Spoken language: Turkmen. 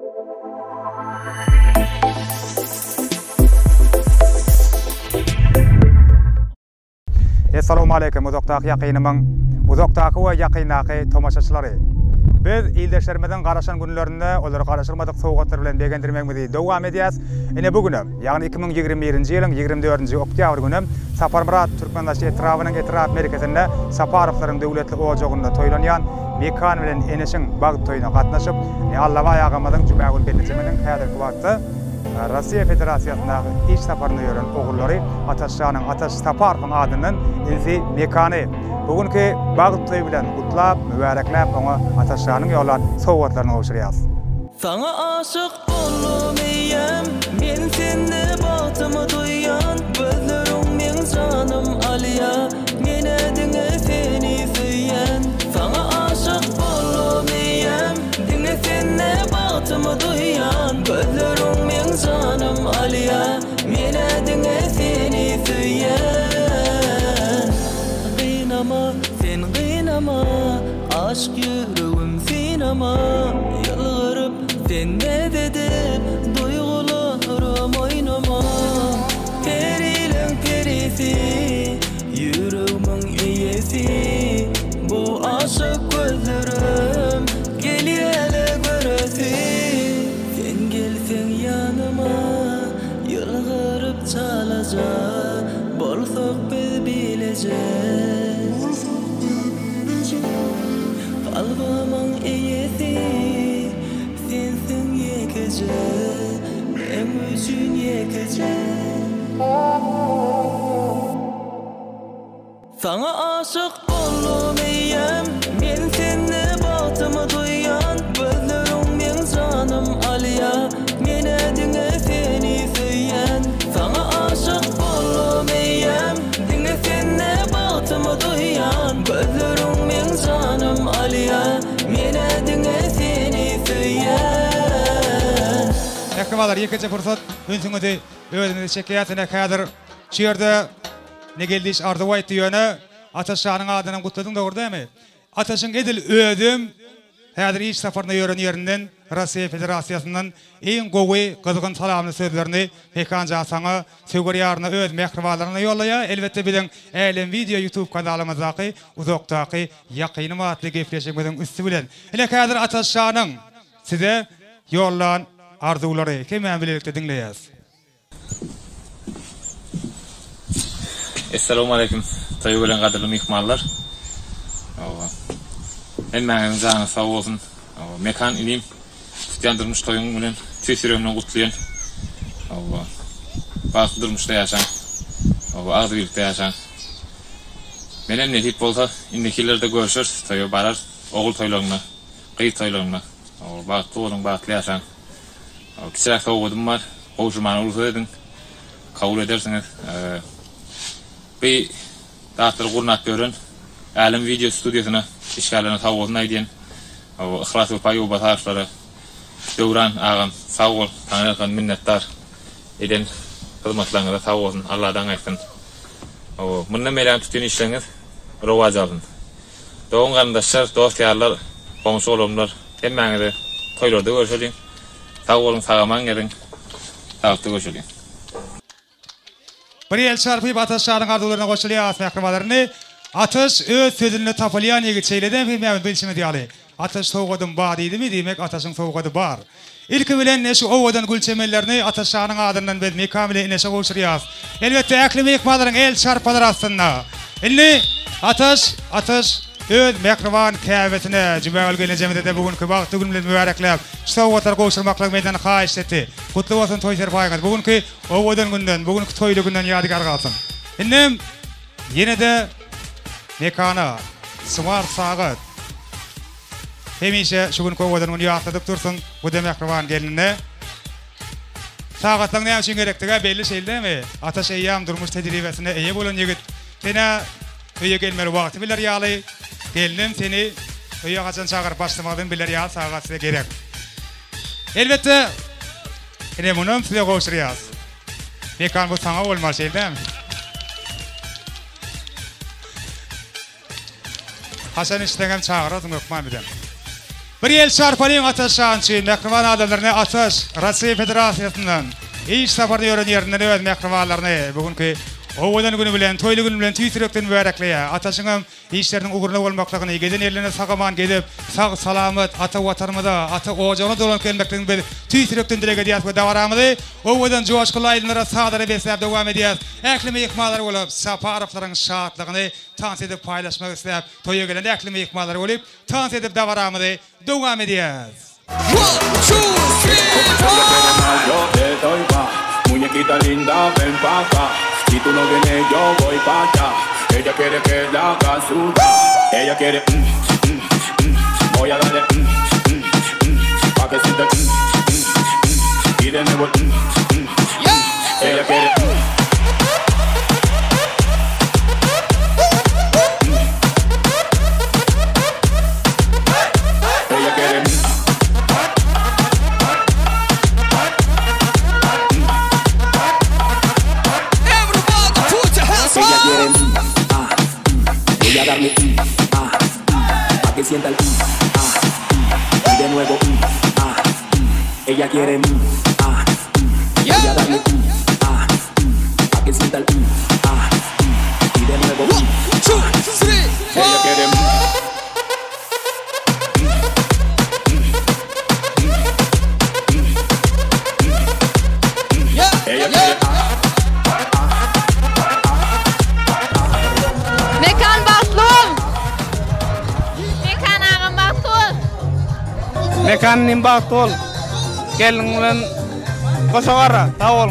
Assalamu alaykum uzaqdaqı yaqinimın, uzaqdaqı we yaqinaqı tomaşaçylary. Biz ildeşlermeden garaşan günlerinde olary garaşyrmadyk sowgatlar bilen begendirmegimizi dowam edýäs. Ene bu günüm, ýagny 2021-nji ýylyň 24-nji oktyabr günüm Saparmurat Türkmendaşy etrawynyň etrap merkezinde Saparovlaryň döwletli ojagynda toýlanýan Mekan bilen Eneşiň bag toýuna gatnaşyp, Allaha aýagamyň juma gün gelişiminiň häzirki wagtda Russiya Federasyasyndaky iş saparyna ýören ogullary Ataşanyň Ataş Saparowyň adynyň ilki Mekany bugünkü bag toýu bilen gutlap, mübareklap oňa Ataşanyň ýollan sowgatlaryny gowşurýas. Sana aşık bolmaýam, men seni bagtyma duýan, gözlerim men canım alýa, mene diňe seni süýän. Sana aşık bolmaýam, diňe seni bagtyma duýan, gözlerim men canım alýa, mene diňe seni süýän. Gynama, sen gynama, aşk ýüregim sinama, ýalgyryp sen ne dedin, duygularım oynama. Perilen perisi, yüreğimin iyisi, bu aşık gözlerim geliyele göresi. Sen gelsen yanıma, yalvarıp çalacak, bolsak biz bilecek. Kalbımın iyisi, sensin yekece, benim üçün yekece. Sana aşık bolmaýam, men seni bagtyma duýan, gözlerim men canım alýa, mene diňe seni süýän. Sana aşık bolmaýam, diňe seni bagtyma duýan, gözlerim men canım alýa, mene diňe seni süýän. Ekmalar ýekeje fursat öňsüňde özüňizi çekýäsine häzir şeýerde ne geldiş ardy waýty ýöne Ataşanyň adyny gutladyň dogurdymy? Ataşyň edil ödüm häzir iş saparyna ýören ýerinden Russiya Federasyasyndan iň gowy gyzgyn salamly sözlerini Mekan jasaňa söwgärýärine öz mehribanlaryna ýollaýar. Elbetde bilen älen video YouTube kanalymyzdaky uzakdaky ýakynym atly gepleşigimiziň üstü bilen. Ele häzir Ataşanyň size ýollan arzulary kemen bilelikde dinleýäs. Assalamu alaykum. Toýu bilen gadyrly mehmanlar. Emmäňiň jany sag bolsun. Mekan ilim tutýandyrmyş toýuň bilen tüýsüremden gutlaýan. Bagdyrmyşda ýaşaň. Az birlikde ýaşaň. Menem netip bolsa indikilerde görüşür, toýu barar, ogul toýlaryna, gyýy toýlaryna. Bagtly bolan bagtly ýaşaň. Kiçirak sowgadym bar, gowşurmany ulsa edin. Kabul edersiňiz. Bir dağıtır gurnat görün, Alim video stüdyosuna işgalene sağolun aydın. Ihlas ve payı batarışları Dövran ağam sağ ol, tanrıkan minnettar eden hizmetlerinize sağ olun, Allah'dan aytsın. Bundan meylan tutun işleriniz rovaj alın. Doğun kardeşler, dost yarlar, komşu olumlar, hemmenize toylarda görüşelim. Sağ olun, sağaman gelin, sağlıkta görüşelim. Bir el çarpıp Ataşanyň arzularına goşulýar mehribanlaryny. Ataş öz sözüne tapylýan ýigitçeýlerden bilmem bilşimi diýýär. Ataş sowgadym bar diýdimi diýmek Ataşyň sowgady bar. İlki bilen neşe owadan gülçemellerini Ataşanyň adynyň biz Mekan bilen Eneşe gowşurýar. Elbetde äkli mehmanlaryň el çarpalar aslynda. Indi Ataş öz mehriban käbetine jümäl gelenjemde de bugünkü wagty gün bilen mübarekläp sowgatlar gowşurmaklyk meýdany haýyş etdi. Kutly bolsun toý serpaýyňyz. Bugünkü owadan günden, bugünkü toýly günden ýadygar galsyn. Indi ýene-de Mekana Smart Sagat hemişe şu günkü owadan güni ýatladyp dursun bu da mehriban gelinine. Sagatlaryň näme üçin gerekdigi belli şeýldemi? Ataş eýýam durmuş tejribesine eýe bolan ýigit. Sene öýe gelmeli wagty biler ýaly. Gelinim seni öýe gaçan çagyryp başlamagyň biler ýa sagat size gerek. Elbetde ene munum size gowşurýar. Mekan bu saňa bolmaly şeýldemi? Hasan işlegen çağıradım ökman bidem. Bir yıl çarpanıyın ataşançı mehriman adamlarına ataş Rusiya Federasyasından iş safarda yören yerinden öz mehrimanlarına bugünkü owadan günü bilen toylu günü bilen tüytürekten mübarekliye ataşıngam işlerinin uğurlu olmaklarını geden yerlerine sagaman gelip sağ salamet ata vatanımıza ata ocağına dolanıp gelmekten bir tüytürekten dilege diyat ve davaramıdı owadan coşkulayınlara sağdara besap devam ediyat eklimi yıkmaları olup saparafların şahatlığını tans edip paylaşmak isteyip toya gelen eklimi yıkmaları olup tans edip davaramıdı devam ediyat. 1, 2, 3, 4 Muñequita linda, ven pa' acá. Si tú no vienes, yo voy pa' allá. Ella quiere que la haga sudar. Ella quiere, voy a darle, pa' que sienta, y de nuevo, ella quiere, ella quiere. Voy a darle pa' que sienta el y de nuevo ella quiere voy a darle pa' que sienta el y de nuevo 1, 2, 3, ella quiere ella quiere Mekan nimbak tol kelngen kosawara tawol